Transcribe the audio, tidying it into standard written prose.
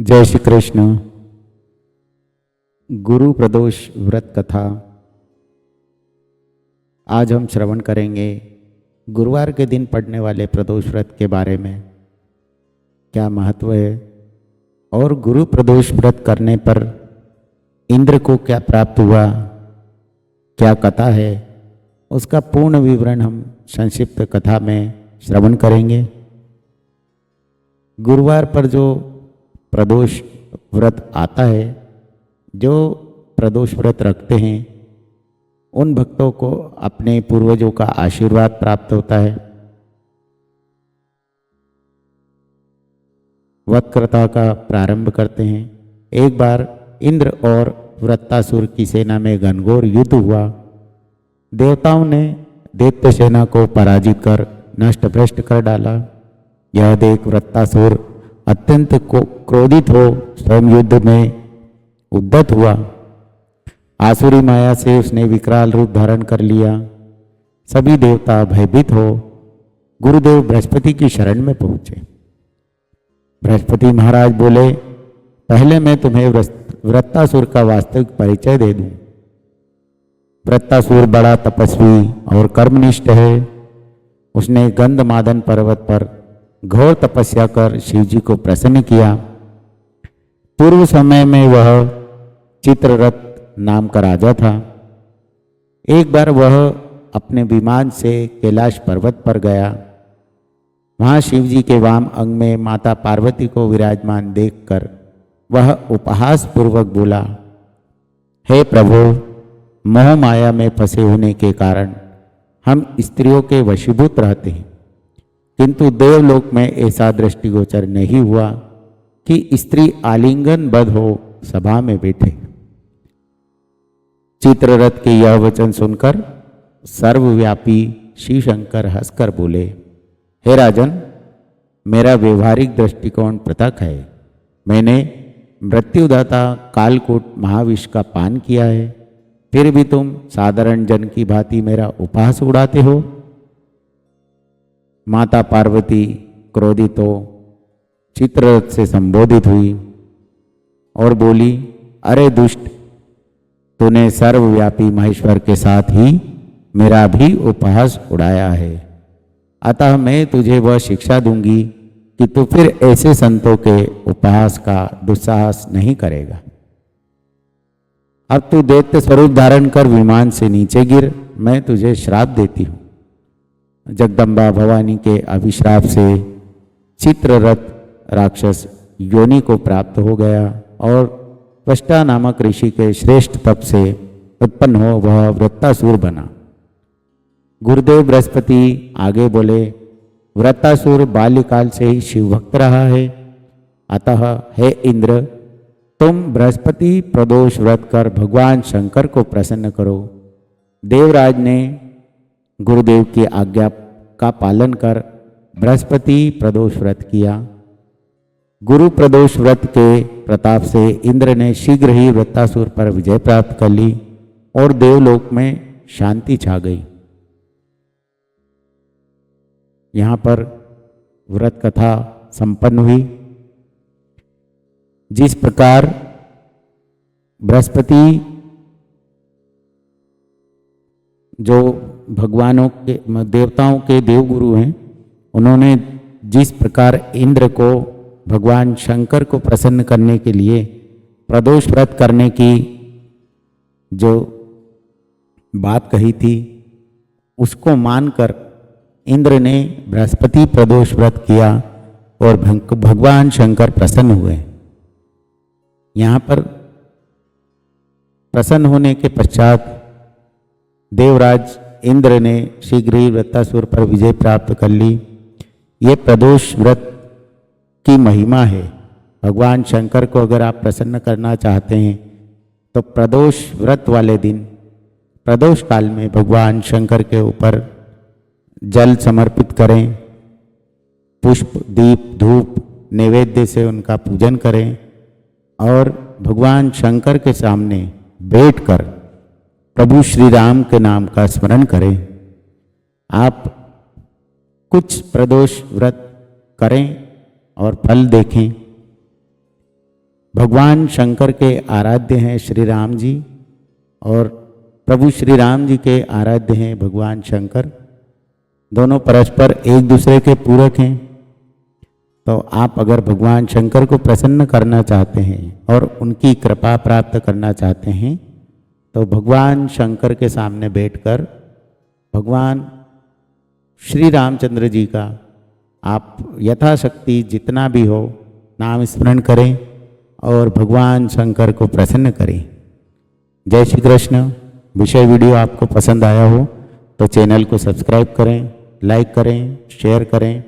जय श्री कृष्ण। गुरु प्रदोष व्रत कथा आज हम श्रवण करेंगे। गुरुवार के दिन पढ़ने वाले प्रदोष व्रत के बारे में क्या महत्व है और गुरु प्रदोष व्रत करने पर इंद्र को क्या प्राप्त हुआ, क्या कथा है, उसका पूर्ण विवरण हम संक्षिप्त कथा में श्रवण करेंगे। गुरुवार पर जो प्रदोष व्रत आता है, जो प्रदोष व्रत रखते हैं उन भक्तों को अपने पूर्वजों का आशीर्वाद प्राप्त होता है। व्रत कथा का प्रारंभ करते हैं। एक बार इंद्र और वृत्तासुर की सेना में घनघोर युद्ध हुआ। देवताओं ने दैत्य सेना को पराजित कर नष्ट भ्रष्ट कर डाला। यह देख वृत्तासुर अत्यंत क्रोधित हो स्वयं युद्ध में उद्यत हुआ। आसुरी माया से उसने विकराल रूप धारण कर लिया। सभी देवता भयभीत हो गुरुदेव बृहस्पति की शरण में पहुंचे। बृहस्पति महाराज बोले, पहले मैं तुम्हें वृत्तासुर का वास्तविक परिचय दे दूं। वृत्तासुर बड़ा तपस्वी और कर्मनिष्ठ है। उसने गंधमादन पर्वत पर घोर तपस्या कर शिवजी को प्रसन्न किया। पूर्व समय में वह चित्ररथ नाम का राजा था। एक बार वह अपने विमान से कैलाश पर्वत पर गया। वहाँ शिवजी के वाम अंग में माता पार्वती को विराजमान देखकर वह उपहास पूर्वक बोला, हे प्रभु, मोह माया में फंसे होने के कारण हम स्त्रियों के वशीभूत रहते हैं, किंतु देवलोक में ऐसा दृष्टिगोचर नहीं हुआ कि स्त्री आलिंगनबद्ध हो सभा में बैठे। चित्ररथ के यह वचन सुनकर सर्वव्यापी शिव शंकर हंसकर बोले, हे राजन, मेरा व्यवहारिक दृष्टिकोण पृथक है। मैंने मृत्युदाता कालकूट महाविष का पान किया है, फिर भी तुम साधारण जन की भांति मेरा उपहास उड़ाते हो। माता पार्वती क्रोधित हो चित्ररथ से संबोधित हुई और बोली, अरे दुष्ट, तूने सर्वव्यापी महेश्वर के साथ ही मेरा भी उपहास उड़ाया है। अतः मैं तुझे वह शिक्षा दूंगी कि तू फिर ऐसे संतों के उपहास का दुस्साहस नहीं करेगा। अब तू दैत्य स्वरूप धारण कर विमान से नीचे गिर, मैं तुझे श्राप देती हूँ। जगदम्बा भवानी के अभिश्राप से चित्ररथ राक्षस योनि को प्राप्त हो गया और त्वष्टा नामक ऋषि के श्रेष्ठ तप से उत्पन्न हो वह वृत्तासुर बना। गुरुदेव बृहस्पति आगे बोले, वृत्तासुर बाल्यकाल से ही शिव भक्त रहा है। अतः हे इंद्र, तुम बृहस्पति प्रदोष व्रत कर भगवान शंकर को प्रसन्न करो। देवराज ने गुरुदेव की आज्ञा का पालन कर बृहस्पति प्रदोष व्रत किया। गुरु प्रदोष व्रत के प्रताप से इंद्र ने शीघ्र ही वृत्तासुर पर विजय प्राप्त कर ली और देवलोक में शांति छा गई। यहाँ पर व्रत कथा संपन्न हुई। जिस प्रकार बृहस्पति जो भगवानों के देवताओं के देवगुरु हैं, उन्होंने जिस प्रकार इंद्र को भगवान शंकर को प्रसन्न करने के लिए प्रदोष व्रत करने की जो बात कही थी, उसको मानकर इंद्र ने बृहस्पति प्रदोष व्रत किया और भगवान शंकर प्रसन्न हुए। यहाँ पर प्रसन्न होने के पश्चात देवराज इंद्र ने शीघ्र ही वृत्तासुर पर विजय प्राप्त कर ली। ये प्रदोष व्रत की महिमा है। भगवान शंकर को अगर आप प्रसन्न करना चाहते हैं तो प्रदोष व्रत वाले दिन प्रदोष काल में भगवान शंकर के ऊपर जल समर्पित करें, पुष्प दीप धूप नैवेद्य से उनका पूजन करें और भगवान शंकर के सामने बैठकर प्रभु श्री राम के नाम का स्मरण करें। आप कुछ प्रदोष व्रत करें और फल देखें। भगवान शंकर के आराध्य हैं श्री राम जी और प्रभु श्री राम जी के आराध्य हैं भगवान शंकर। दोनों परस्पर एक दूसरे के पूरक हैं। तो आप अगर भगवान शंकर को प्रसन्न करना चाहते हैं और उनकी कृपा प्राप्त करना चाहते हैं तो भगवान शंकर के सामने बैठकर भगवान श्री रामचंद्र जी का आप यथाशक्ति जितना भी हो नाम स्मरण करें और भगवान शंकर को प्रसन्न करें। जय श्री कृष्ण। विषय वीडियो आपको पसंद आया हो तो चैनल को सब्सक्राइब करें, लाइक करें, शेयर करें।